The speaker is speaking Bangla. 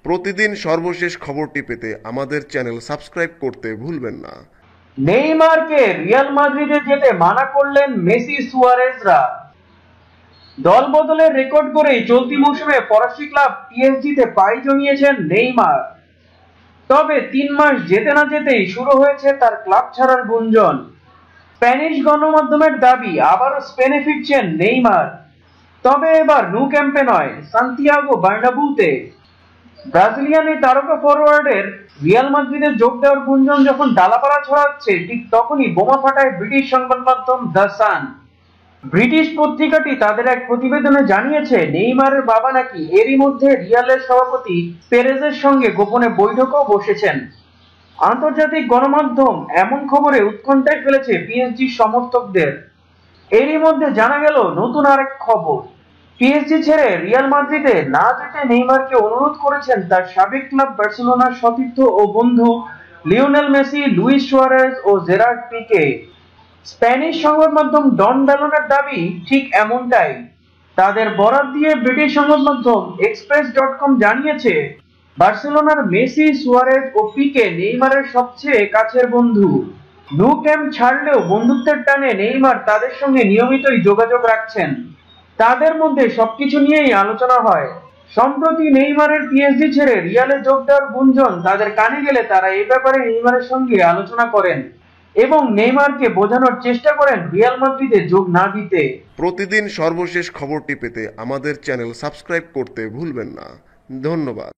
প্রতিদিন সর্বশেষ খবরটি পেতে আমাদের চ্যানেল সাবস্ক্রাইব করতে ভুলবেন না। নেইমারকে রিয়াল মাদ্রিদে যেতে মানা করলেন মেসি সুয়ারেজরা। দল বদলের রেকর্ড করেই চলতি মৌসুমে ফরাসি ক্লাব পিএসজিতে পাড়ি জমিয়েছেন নেইমার। তবে 3 মাস যেতে না যেতেই শুরু হয়েছে তার ক্লাব ছাড়ার গুঞ্জন। স্প্যানিশ গণমাধ্যমের দাবি আবারও স্পেনে ফিরছেন নেইমার, তবে এবার নু ক্যাম্পে নয়, সান্তিয়াগো বার্নাব্যুতে। ব্রাজিলিয়ান এই তারকা ফরওয়ার্ডের রিয়াল মাদ্রিদে যোগ দেওয়ার গুঞ্জন যখন ডালাপালা ছড়াচ্ছে, ঠিক তখনই বোমা ফাটায় ব্রিটিশ সংবাদ মাধ্যম দ্য সান। ব্রিটিশ পত্রিকাটি তাদের এক প্রতিবেদনে জানিয়েছে, নেইমারের বাবা নাকি এরই মধ্যে রিয়ালের সভাপতি পেরেজের সঙ্গে গোপনে বৈঠকেও বসেছেন। আন্তর্জাতিক গণমাধ্যম এমন খবরে উৎকণ্ঠায় ফেলেছে পিএসজি সমর্থকদের। এরই মধ্যে জানা গেল নতুন আরেক খবর। পিএসজি ছেড়ে রিয়াল মাদ্রিদে না যেতে নেইমারকে অনুরোধ করেছেন তার সাবেক ক্লাব বার্সেলোনার সতীর্থ ও বন্ধু লিওনেল মেসি, লুইস সুয়ারেজ ও জেরার্ড পিকে। স্প্যানিশ সংবাদ মাধ্যম ডন ব্যালোনের দাবি ঠিক এমনটাই। তাদের বরাত দিয়ে ব্রিটিশ সংবাদ মাধ্যম এক্সপ্রেস.com জানিয়েছে, বার্সেলোনার মেসি, সুয়ারেজ ও পিকে নেইমারের সবচেয়ে কাছের বন্ধু। নু ক্যাম্প ছাড়লেও বন্ধুত্বের টানে নেইমার তাদের সঙ্গে নিয়মিতই যোগাযোগ রাখছেন। তাদের মধ্যে সবকিছু নিয়েই আলোচনা হয়। সম্প্রতি নেইমারের পিএসজি ছেড়ে রিয়ালে যোগ দেওয়ার গুঞ্জন তাদের কানে গেলে তারা এই ব্যাপারে নেইমারের সঙ্গে আলোচনা করেন এবং নেইমারকে বোঝানোর চেষ্টা করেন রিয়াল মাদ্রিদে যোগ না দিতে। প্রতিদিন সর্বশেষ খবরটি পেতে আমাদের চ্যানেল সাবস্ক্রাইব করতে ভুলবেন না। ধন্যবাদ।